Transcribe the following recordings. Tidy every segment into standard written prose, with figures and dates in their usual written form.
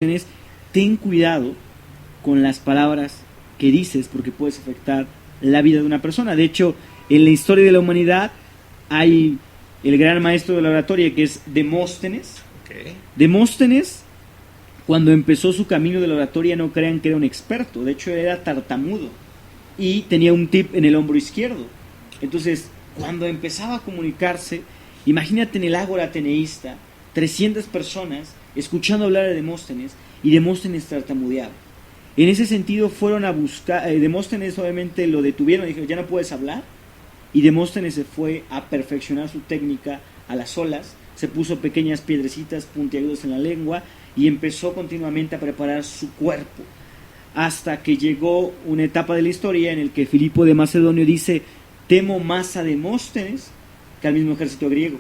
es: ten cuidado con las palabras que dices porque puedes afectar la vida de una persona. De hecho, en la historia de la humanidad hay el gran maestro de la oratoria, que es Demóstenes. Okay. Demóstenes, cuando empezó su camino de la oratoria, no crean que era un experto. De hecho, era tartamudo y tenía un tip en el hombro izquierdo. Entonces, cuando empezaba a comunicarse, imagínate en el ágora ateneísta, 300 personas escuchando hablar de Demóstenes, y Demóstenes tartamudeaba. En ese sentido fueron a buscar, Demóstenes obviamente lo detuvieron y dijeron: ya no puedes hablar, y Demóstenes se fue a perfeccionar su técnica a las olas, se puso pequeñas piedrecitas puntiagudas en la lengua y empezó continuamente a preparar su cuerpo, hasta que llegó una etapa de la historia en el que Filipo de Macedonio dice: temo más a Demóstenes que al mismo ejército griego,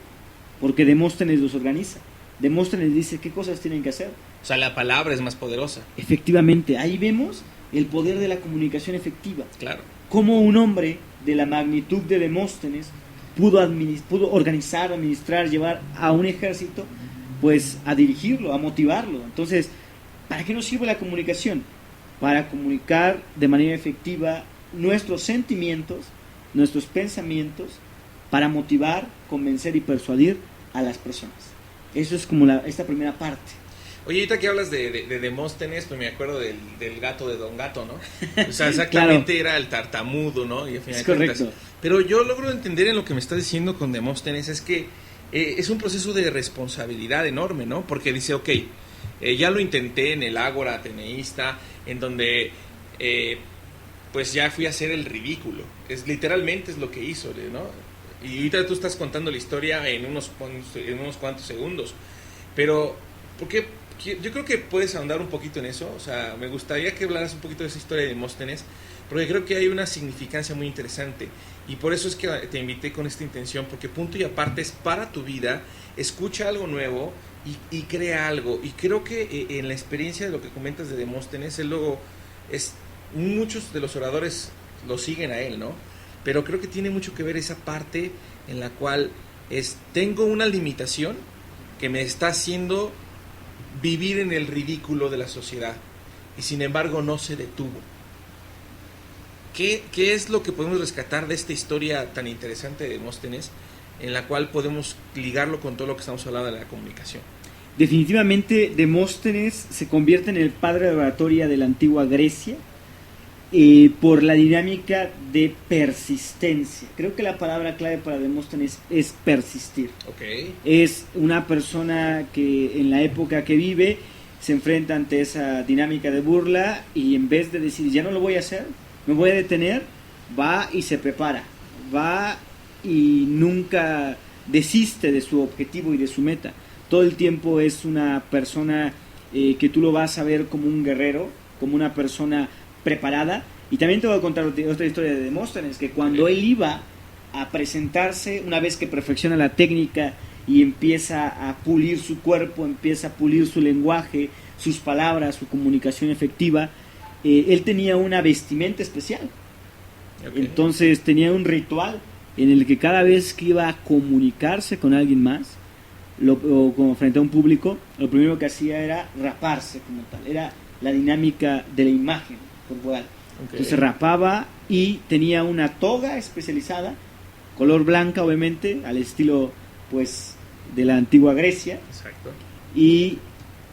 porque Demóstenes los organiza. Demóstenes dice qué cosas tienen que hacer. O sea, la palabra es más poderosa. Efectivamente, ahí vemos el poder de la comunicación efectiva. Claro. Cómo un hombre de la magnitud de Demóstenes pudo organizar, administrar, llevar a un ejército, pues a dirigirlo, a motivarlo. Entonces, ¿para qué nos sirve la comunicación? Para comunicar de manera efectiva nuestros sentimientos, nuestros pensamientos, para motivar, convencer y persuadir a las personas. Eso es como esta primera parte. Oye, ahorita que hablas de Demóstenes, pues me acuerdo del gato de Don Gato, ¿no? O sea, exactamente claro. Era el tartamudo, ¿no? Y al final es correcto. Pero yo logro entender en lo que me estás diciendo con Demóstenes es que es un proceso de responsabilidad enorme, ¿no? Porque dice, ok, ya lo intenté en el ágora ateneísta, en donde pues ya fui a hacer el ridículo. Literalmente es lo que hizo, ¿no? Y ahorita tú estás contando la historia en unos cuantos segundos. Pero, ¿por qué? Yo creo que puedes ahondar un poquito en eso. O sea, me gustaría que hablaras un poquito de esa historia de Demóstenes, porque creo que hay una significancia muy interesante. Y por eso es que te invité con esta intención, porque punto y aparte es para tu vida. Escucha algo nuevo y crea algo. Y creo que en la experiencia de lo que comentas de Demóstenes, él luego muchos de los oradores lo siguen a él, ¿no? Pero creo que tiene mucho que ver esa parte en la cual tengo una limitación que me está haciendo vivir en el ridículo de la sociedad, y sin embargo no se detuvo. ¿Qué es lo que podemos rescatar de esta historia tan interesante de Demóstenes, en la cual podemos ligarlo con todo lo que estamos hablando de la comunicación? Definitivamente Demóstenes se convierte en el padre de la oratoria de la antigua Grecia, por la dinámica de persistencia. Creo que la palabra clave para Demóstenes es persistir. Okay. Es una persona que en la época que vive se enfrenta ante esa dinámica de burla, y en vez de decir ya no lo voy a hacer, me voy a detener, va y se prepara, va y nunca desiste de su objetivo y de su meta. Todo el tiempo es una persona que tú lo vas a ver como un guerrero, como una persona preparada. Y también te voy a contar otra historia de Demóstenes, que cuando él iba a presentarse, una vez que perfecciona la técnica y empieza a pulir su cuerpo, empieza a pulir su lenguaje, sus palabras, su comunicación efectiva, él tenía una vestimenta especial. Okay. Entonces tenía un ritual en el que cada vez que iba a comunicarse con alguien más, o como frente a un público, lo primero que hacía era raparse como tal. Era la dinámica de la imagen corporal. Okay. Entonces rapaba y tenía una toga especializada, color blanca obviamente, al estilo pues de la antigua Grecia. Exacto. Y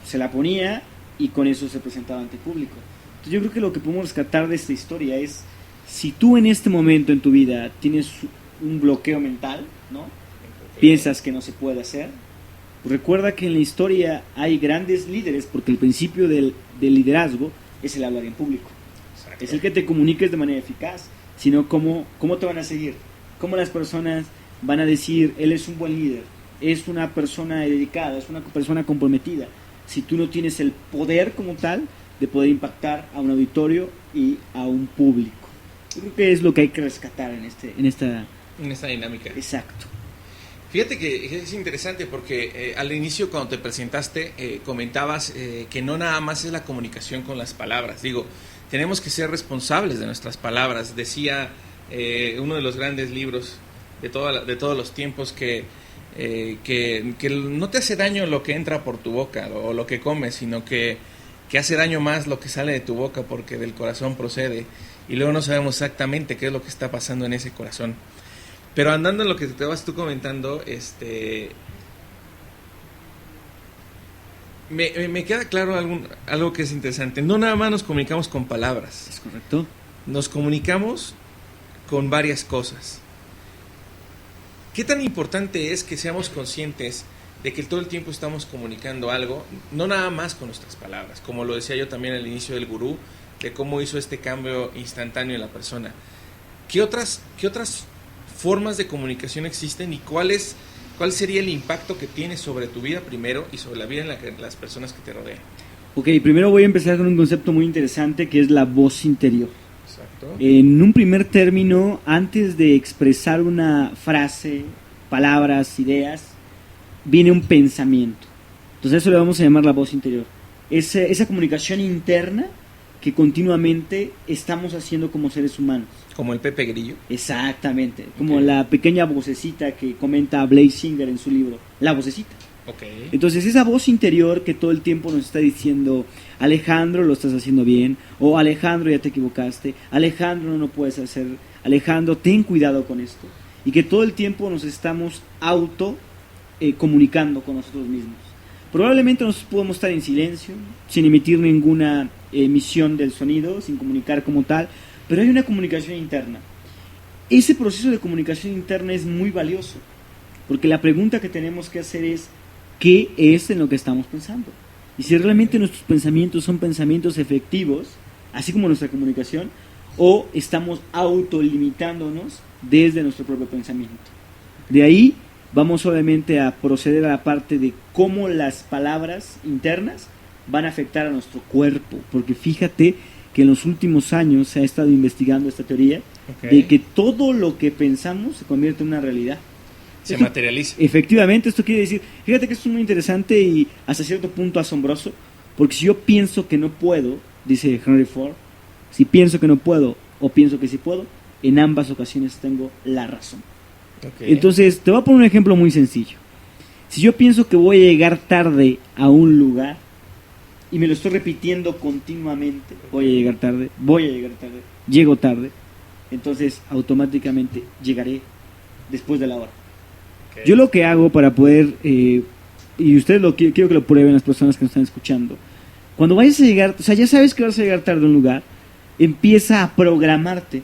se la ponía y con eso se presentaba ante el público. Entonces yo creo que lo que podemos rescatar de esta historia es: si tú en este momento en tu vida tienes un bloqueo mental, ¿no? Okay. Piensas que no se puede hacer, pues recuerda que en la historia hay grandes líderes, porque el principio del liderazgo es el hablar en público. Exacto. Es el que te comuniques de manera eficaz, sino cómo te van a seguir, cómo las personas van a decir: él es un buen líder, es una persona dedicada, es una persona comprometida, si tú no tienes el poder como tal de poder impactar a un auditorio y a un público. Yo creo que es lo que hay que rescatar en esta dinámica. Exacto. Fíjate que es interesante porque al inicio, cuando te presentaste, comentabas que no nada más es la comunicación con las palabras. Digo, tenemos que ser responsables de nuestras palabras. Decía uno de los grandes libros de todos los tiempos que no te hace daño lo que entra por tu boca o lo que comes, sino que que hace daño más lo que sale de tu boca porque del corazón procede, y luego no sabemos exactamente qué es lo que está pasando en ese corazón. Pero andando en lo que te vas tú comentando, me queda claro algo que es interesante. No nada más nos comunicamos con palabras. Es correcto. Nos comunicamos con varias cosas. ¿Qué tan importante es que seamos conscientes de que todo el tiempo estamos comunicando algo, no nada más con nuestras palabras, como lo decía yo también al inicio del gurú, de cómo hizo este cambio instantáneo en la persona? ¿Qué otras formas de comunicación existen y cuál sería el impacto que tiene sobre tu vida primero y sobre la vida en las personas que te rodean? Ok, primero voy a empezar con un concepto muy interesante que es la voz interior. Exacto. En un primer término, antes de expresar una frase, palabras, ideas, viene un pensamiento. Entonces eso le vamos a llamar la voz interior. Esa comunicación interna que continuamente estamos haciendo como seres humanos. Como el Pepe Grillo. Exactamente, como la pequeña vocecita que comenta Blaise Singer en su libro, la vocecita. Okay. Entonces esa voz interior que todo el tiempo nos está diciendo, Alejandro, lo estás haciendo bien, o Alejandro, ya te equivocaste, Alejandro, no lo puedes hacer, Alejandro, ten cuidado con esto. Y que todo el tiempo nos estamos comunicando con nosotros mismos. Probablemente nosotros podemos estar en silencio, sin emitir ninguna emisión del sonido, sin comunicar como tal, pero hay una comunicación interna. Ese proceso de comunicación interna es muy valioso, porque la pregunta que tenemos que hacer es, ¿qué es en lo que estamos pensando? Y si realmente nuestros pensamientos son pensamientos efectivos, así como nuestra comunicación, o estamos autolimitándonos desde nuestro propio pensamiento. De ahí vamos obviamente a proceder a la parte de cómo las palabras internas van a afectar a nuestro cuerpo, porque fíjate que en los últimos años se ha estado investigando esta teoría de que todo lo que pensamos se convierte en una realidad. Se materializa. Efectivamente, esto quiere decir, fíjate que esto es muy interesante y hasta cierto punto asombroso, porque si yo pienso que no puedo, dice Henry Ford, si pienso que no puedo o pienso que sí puedo, en ambas ocasiones tengo la razón. Okay. Entonces, te voy a poner un ejemplo muy sencillo. Si yo pienso que voy a llegar tarde a un lugar y me lo estoy repitiendo continuamente, voy a llegar tarde, llego tarde, entonces automáticamente llegaré después de la hora. Okay. Yo lo que hago para poder, y ustedes quiero que lo prueben las personas que nos están escuchando, cuando vayas a llegar, o sea, ya sabes que vas a llegar tarde a un lugar, empieza a programarte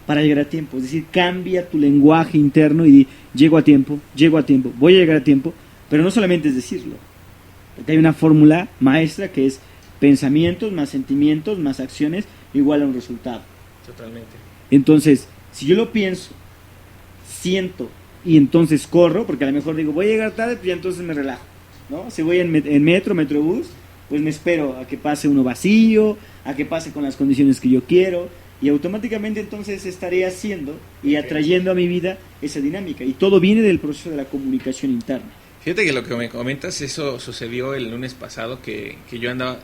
para llegar a tiempo, es decir, cambia tu lenguaje interno y di, llego a tiempo, voy a llegar a tiempo, pero no solamente es decirlo, porque hay una fórmula maestra que es pensamientos más sentimientos más acciones igual a un resultado. Totalmente. Entonces, si yo lo pienso, siento y entonces corro, porque a lo mejor digo, voy a llegar tarde, pues ya entonces me relajo, ¿no? Si voy en metrobús, pues me espero a que pase uno vacío, a que pase con las condiciones que yo quiero, y automáticamente entonces estaré haciendo y atrayendo a mi vida esa dinámica. Y todo viene del proceso de la comunicación interna. Fíjate que lo que me comentas, eso sucedió el lunes pasado, que yo andaba,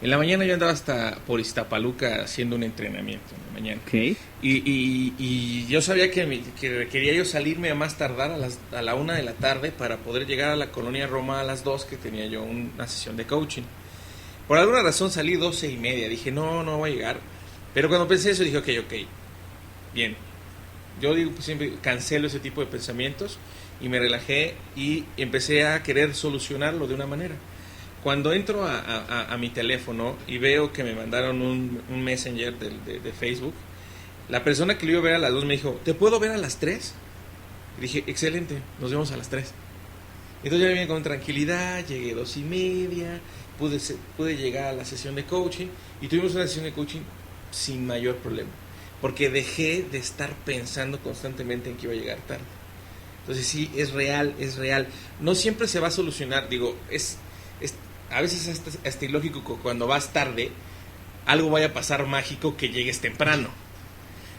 en la mañana yo andaba hasta por Iztapaluca haciendo un entrenamiento en la mañana. Okay. Y yo sabía que quería yo salirme a más tardar a la 1 de la tarde para poder llegar a la Colonia Roma a las 2, que tenía yo una sesión de coaching. Por alguna razón salí 12:30, dije no voy a llegar. Pero cuando pensé eso dije, ok, bien. Yo digo, pues siempre cancelo ese tipo de pensamientos y me relajé y empecé a querer solucionarlo de una manera. Cuando entro a mi teléfono y veo que me mandaron un messenger de Facebook, la persona que lo iba a ver a las 2 me dijo, ¿te puedo ver a las 3? Y dije, excelente, nos vemos a las 3. Entonces ya vine con tranquilidad, llegué 2:30, pude llegar a la sesión de coaching y tuvimos una sesión de coaching sin mayor problema, porque dejé de estar pensando constantemente en que iba a llegar tarde. Entonces sí, es real. No siempre se va a solucionar, digo, a veces es hasta ilógico que cuando vas tarde algo vaya a pasar mágico que llegues temprano,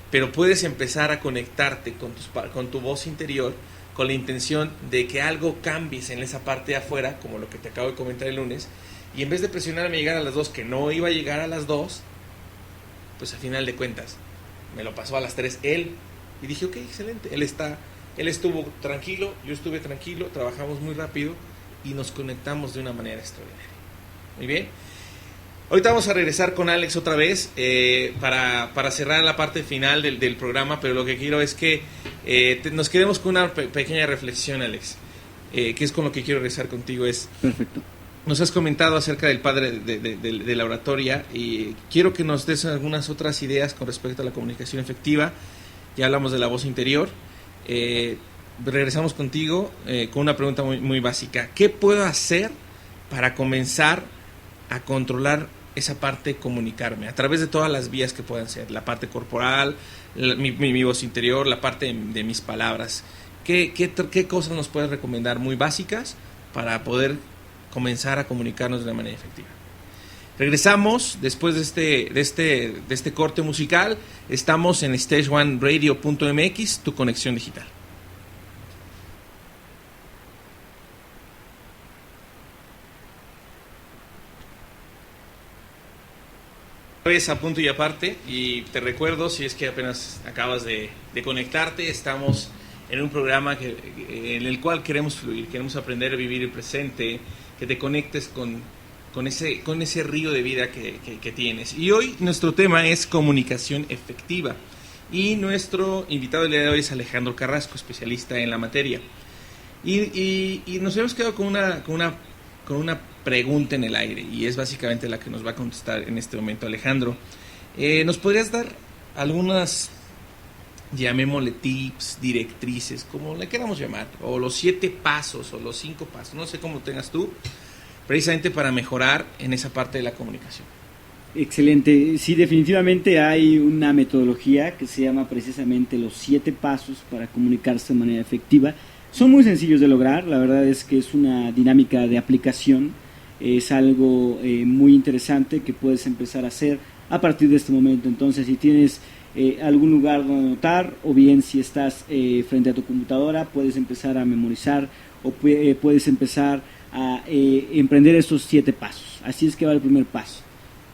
pero puedes empezar a conectarte con tu voz interior con la intención de que algo cambies en esa parte de afuera, como lo que te acabo de comentar el lunes, y en vez de presionarme a llegar a las 2, que no iba a llegar a las 2, pues a final de cuentas me lo pasó a las 3 él, y dije, ok, excelente, él estuvo tranquilo, yo estuve tranquilo, trabajamos muy rápido y nos conectamos de una manera extraordinaria. Muy bien. Ahorita vamos a regresar con Alex otra vez para cerrar la parte final del programa, pero lo que quiero es que nos quedemos con una pequeña reflexión, Alex, que es con lo que quiero regresar contigo. Perfecto. Nos has comentado acerca del padre de la oratoria y quiero que nos des algunas otras ideas con respecto a la comunicación efectiva. Ya hablamos de la voz interior. Regresamos contigo con una pregunta muy, muy básica. ¿Qué puedo hacer para comenzar a controlar esa parte de comunicarme a través de todas las vías que puedan ser? La parte corporal, mi voz interior, la parte de mis palabras. ¿Qué cosas nos puedes recomendar muy básicas para poder comenzar a comunicarnos de una manera efectiva? Regresamos después de este corte musical. Estamos en StageOneRadio.mx, tu conexión digital. Vez a punto y aparte, y te recuerdo, si es que apenas acabas de conectarte, estamos en un programa en el cual queremos fluir, queremos aprender a vivir el presente, que te conectes con ese río de vida que tienes. Y hoy nuestro tema es comunicación efectiva, y nuestro invitado del día de hoy es Alejandro Carrasco, especialista en la materia. Y nos hemos quedado con una pregunta en el aire, y es básicamente la que nos va a contestar en este momento Alejandro. ¿Nos podrías dar algunas, llamémosle tips, directrices, como le queramos llamar, o los 7 pasos o los 5 pasos, no sé cómo tengas tú, precisamente para mejorar en esa parte de la comunicación? Excelente. Sí, definitivamente hay una metodología que se llama precisamente los 7 pasos para comunicarse de manera efectiva. Son muy sencillos de lograr, la verdad es que es una dinámica de aplicación, es algo muy interesante que puedes empezar a hacer a partir de este momento. Entonces, si tienes algún lugar donde anotar, o bien si estás frente a tu computadora, puedes empezar a memorizar o puedes empezar a emprender estos 7 pasos. Así es que va el primer paso.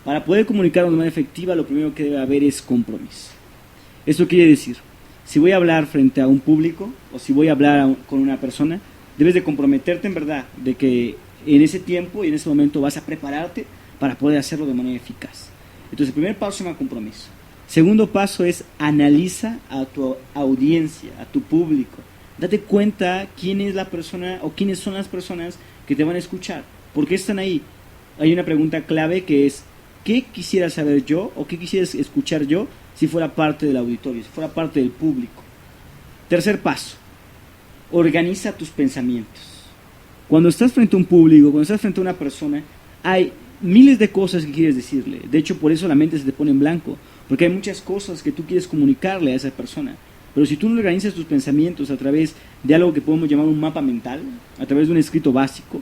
Para poder comunicarnos de manera efectiva, lo primero que debe haber es compromiso. Esto quiere decir, si voy a hablar frente a un público o si voy a hablar con una persona, debes de comprometerte en verdad de que en ese tiempo y en ese momento vas a prepararte para poder hacerlo de manera eficaz. Entonces, el primer paso se llama compromiso. Segundo paso es analiza a tu audiencia, a tu público. Date cuenta quién es la persona o quiénes son las personas que te van a escuchar. ¿Por qué están ahí? Hay una pregunta clave que es, ¿qué quisiera saber yo o qué quisiera escuchar yo si fuera parte del auditorio, si fuera parte del público? Tercer paso, organiza tus pensamientos. Cuando estás frente a un público, cuando estás frente a una persona, hay miles de cosas que quieres decirle. De hecho, por eso la mente se te pone en blanco, porque hay muchas cosas que tú quieres comunicarle a esa persona. Pero si tú no organizas tus pensamientos a través de algo que podemos llamar un mapa mental, a través de un escrito básico,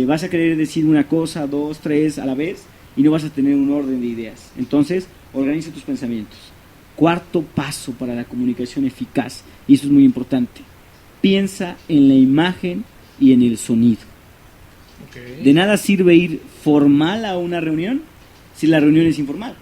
vas a querer decir una cosa, 2, 3 a la vez, y no vas a tener un orden de ideas. Entonces, organiza tus pensamientos. Cuarto paso para la comunicación eficaz, y eso es muy importante, piensa en la imagen y en el sonido. Okay. De nada sirve ir formal a una reunión si la reunión es informal,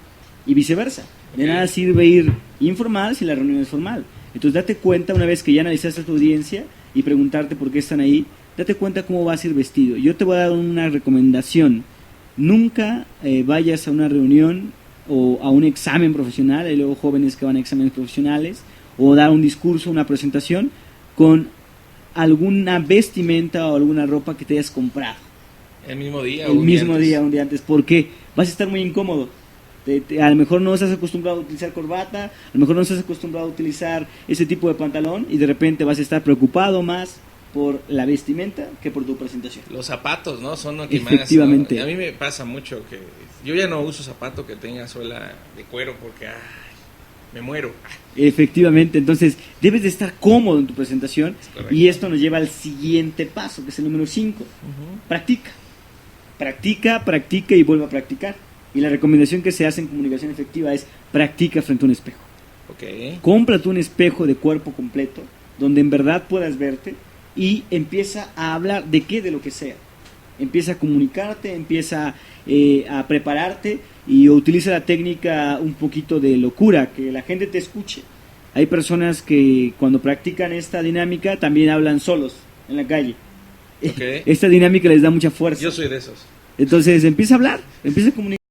y viceversa. De nada sirve ir informal si la reunión es formal. Entonces date cuenta, una vez que ya analizaste a tu audiencia y preguntarte por qué están ahí, date cuenta cómo vas a ir vestido. Yo te voy a dar una recomendación: nunca vayas a una reunión o a un examen profesional, hay luego jóvenes que van a exámenes profesionales, o dar un discurso, una presentación, con alguna vestimenta o alguna ropa que te hayas comprado. ¿El mismo día? El mismo día, un día antes. ¿Por qué? Vas a estar muy incómodo. A lo mejor no estás acostumbrado a utilizar corbata, a lo mejor no estás acostumbrado a utilizar ese tipo de pantalón, y de repente vas a estar preocupado más por la vestimenta que por tu presentación. Los zapatos, ¿no? Son lo que efectivamente más, ¿no? A mí me pasa mucho que yo ya no uso zapato que tenga suela de cuero porque me muero. Efectivamente, entonces debes de estar cómodo en tu presentación, y esto nos lleva al siguiente paso, que es el número 5. Practica. Practica y vuelve a practicar. Y la recomendación que se hace en comunicación efectiva es practica frente a un espejo. Okay. Cómprate un espejo de cuerpo completo donde en verdad puedas verte y empieza a hablar de qué, de lo que sea. Empieza a comunicarte, empieza a prepararte y utiliza la técnica un poquito de locura, que la gente te escuche. Hay personas que cuando practican esta dinámica también hablan solos en la calle. Okay. Esta dinámica les da mucha fuerza. Yo soy de esos. Entonces empieza a hablar, empieza a comunicar.